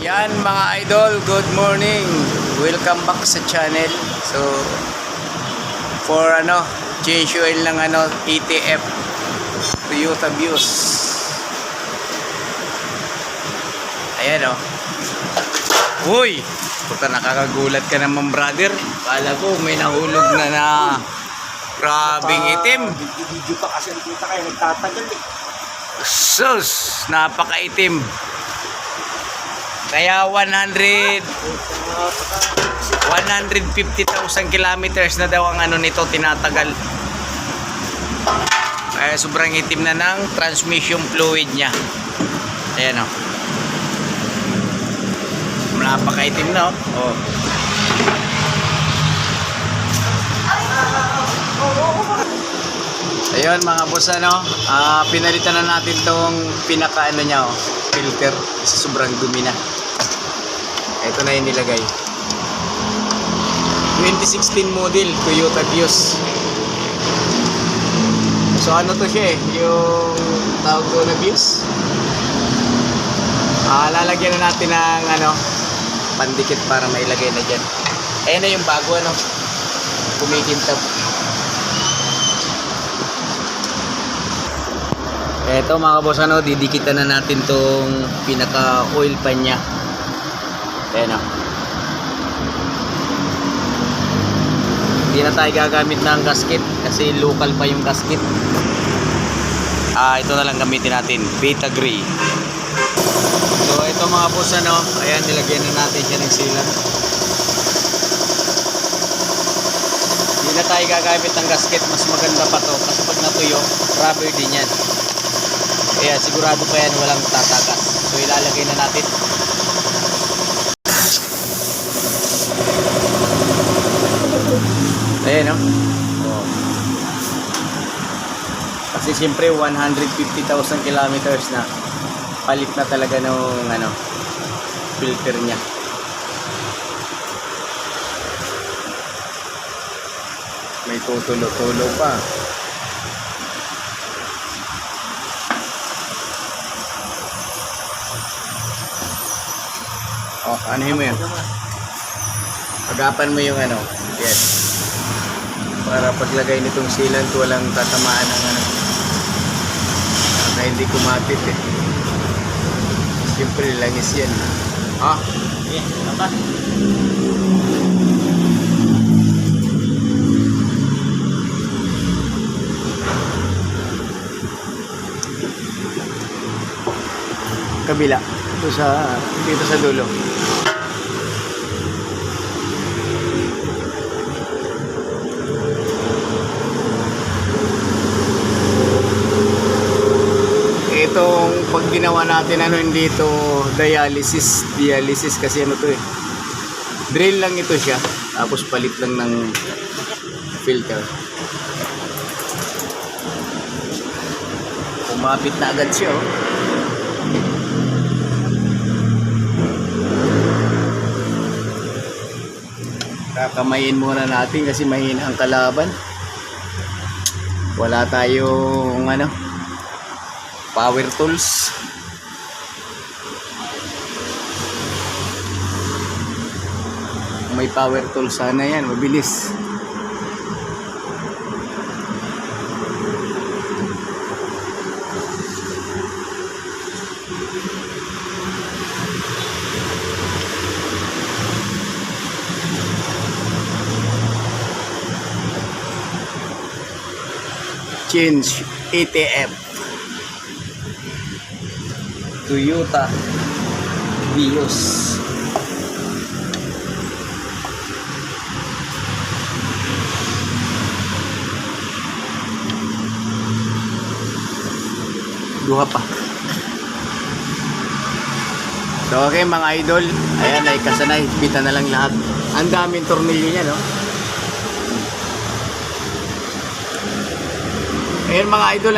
Yan mga idol, good morning. Welcome back sa channel. So for change oil ng ETF Toyota Vios. Ayan Uy, puta, nakakagulat ka naman brother. Kala ko may nahulog na grabing itim. Video pa kasi nakita kayo nagtatagal Sus, napakaitim. Kaya 150,000 kilometers na daw ang nito tinatagal. Kaya sobrang itim na ng transmission fluid niya. Ayan napakaitim na Ayun mga boss, pinalitan na natin tong pinaka niya filter kasi sobrang dumi na. Ito na yung nilagay. 2016 model Toyota Vios. So to siya yung tawag ko na Vios. Lalagyan na natin ng pandikit para mailagay na dyan. Ayan na yung bago kumikintab. Eto mga boss, didikitan na natin tong pinaka oil pan nya. Ayan Hindi na tayo gagamit ng gasket kasi local pa yung gasket. Ito na lang gamitin natin, Beta Gray. So ito mga boss, ayan, nilagyan na natin siya ng sealant. Hindi na tayo gagamit ng gasket, mas maganda pa to kasi pag natuyo, rubber din yan. Kaya sigurado pa yan walang tatagas. So ilalagay na natin. Ayan Kasi siyempre 150,000 kilometers na. Palit na talaga nung filter niya. May tutulo-tulo pa. Anuhin mo yun. Pagapan mo yung yes. Para paglagay nitong sealant walang tatamaan ng na hindi kumapit Siyempre langis yan. Apa? Kabila. Dito sa dulo. Itong pag ginawa natin hindi ito dialysis kasi drill lang ito siya, tapos palit lang ng filter. Kumapit na agad siya kakamayin muna natin kasi mahina ang kalaban. Wala tayong power tools. May power tools sana yan, mabilis. Change ETF Toyota Vios. Duha pa. So okay mga idol, ayan, ay kasanay, higpitan na lang lahat. Ang daming tornilyo niya Ayan mga idol,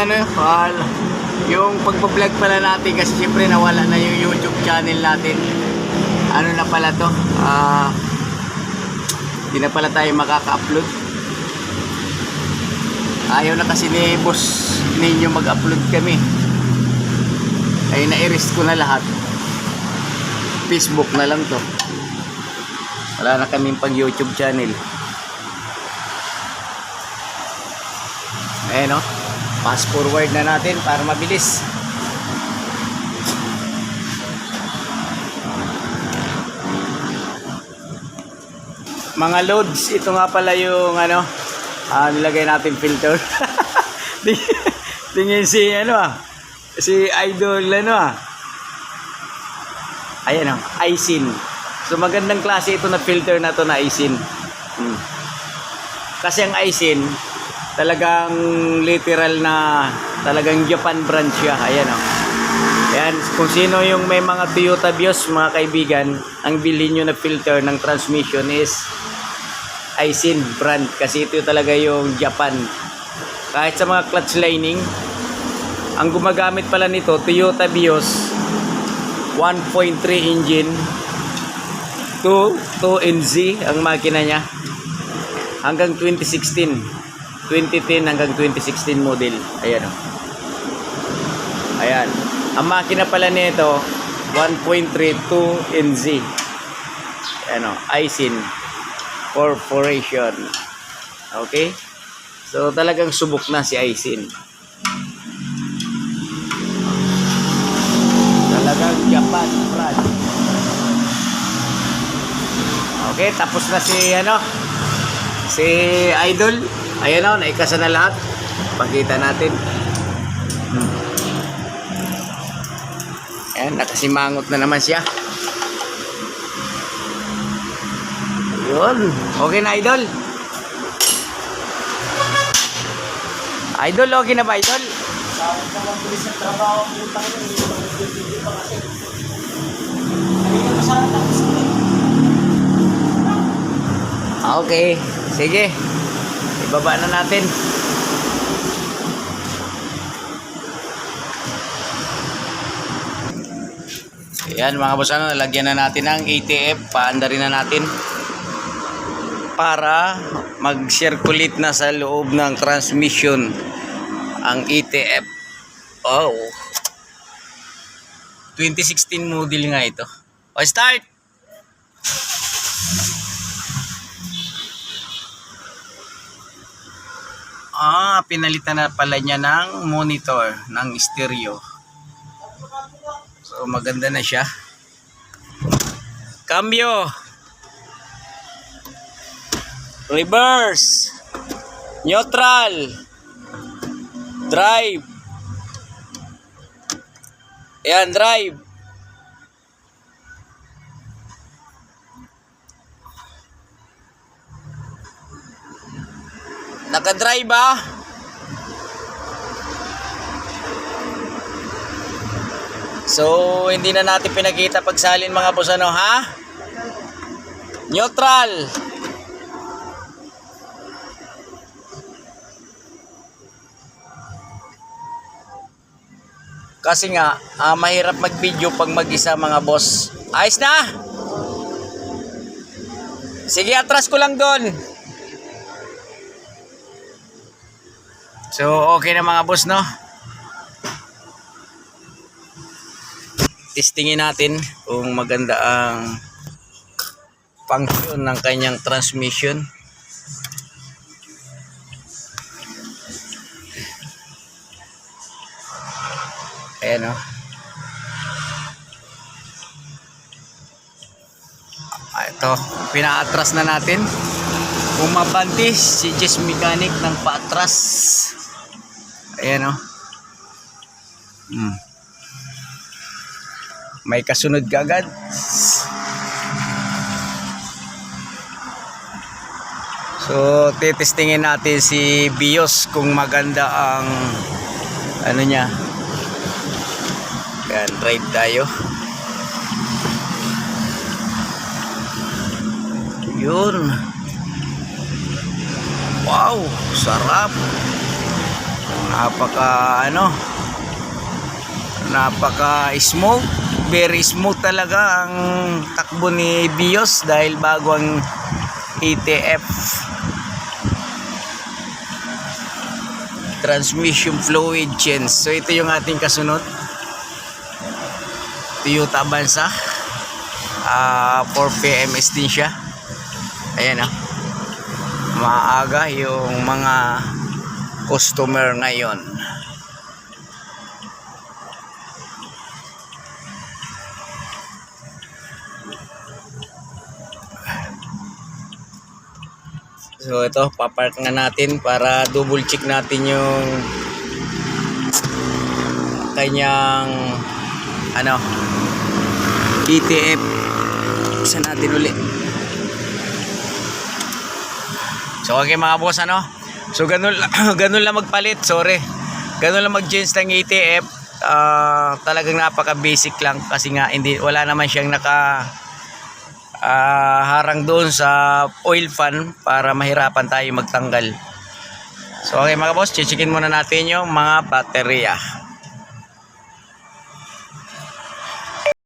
yung pagpa-vlog pala natin kasi siyempre nawala na yung YouTube channel natin. Na pala to? Hindi na pala tayo makaka-upload. Ayaw na kasi ni boss ninyo mag-upload kami. Ay na-erase ko na lahat. Facebook na lang to. Wala na kaming pang YouTube channel. Ayan o. Fast forward na natin para mabilis. Mga loads, ito nga pala yung ano, nilagay natin filter. Tingin si si Idol ayan Aisin. So magandang klase ito na filter na to na Aisin. Kasi ang Aisin talagang literal na talagang Japan brand siya. Ayan Ayan, kung sino yung may mga Toyota Vios, mga kaibigan, ang bilhin nyo na filter ng transmission is Aisin brand, kasi ito talaga yung Japan. Kahit sa mga clutch lining, ang gumagamit pala nito Toyota Vios 1.3 engine 2NZ ang makina niya hanggang 2010 hanggang 2016 model. Ayan ayan, ang makina pala nito 1.32 NZ. Ayan Aisin Corporation. Okay, so talagang subok na si Aisin. Talagang Japan brand. Okay, tapos na si Idol. Ayan naikasa na lahat. Pakita natin. Ayan, nakasimangot na naman siya. Yun. Okay na, Idol? Idol, okay na ba, Idol? Bakit naman bilis ng trabaho ang utang yun? Hindi ko nag-video pa kasi. Kanina masarap na kasi. Okay. Sige. Ibaba na natin. Ayan mga boss, lagyan na natin ng ATF. Paandarin na natin para mag-circulate na sa loob ng transmission ang ETF. Oh, 2016 model nga ito. O, start! Pinalitan na pala niya ng monitor ng stereo. So maganda na siya. Cambio, reverse, neutral, drive. Ayan, drive. Naka-drive ba? So, hindi na natin pinakita pagsalin mga boss, ha? Neutral. Kasi nga, mahirap mag-video pag mag-isa mga boss. Ayos na? Sige, atras ko lang doon. So, okay na mga boss, no? Testingin natin kung maganda ang function ng kanyang transmission. Ayan ito, pina-atras na natin. Kung mabantis si Jess Mechanic ng paatras. Ayan may kasunod ka agad. So titestingin natin si BIOS kung maganda ang niya. Ayan, drive tayo. Yun. Wow, sarap. Napaka smooth. Very smooth talaga ang takbo ni BIOS dahil bago ang ATF transmission fluid change. So ito yung ating kasunod, Toyota Avanza. 4 PM din siya. Ayan maaga yung mga customer ngayon. So ito, papark na natin para double check natin yung kanyang ETF. Isa natin ulit. So okay mga boss, so ganun lang magpalit, sorry, ganun lang mag-change ng ETF. Talagang napaka basic lang kasi nga wala naman siyang harang doon sa oil fan para mahirapan tayo magtanggal. So okay mga boss, checkin muna natin yung mga baterya.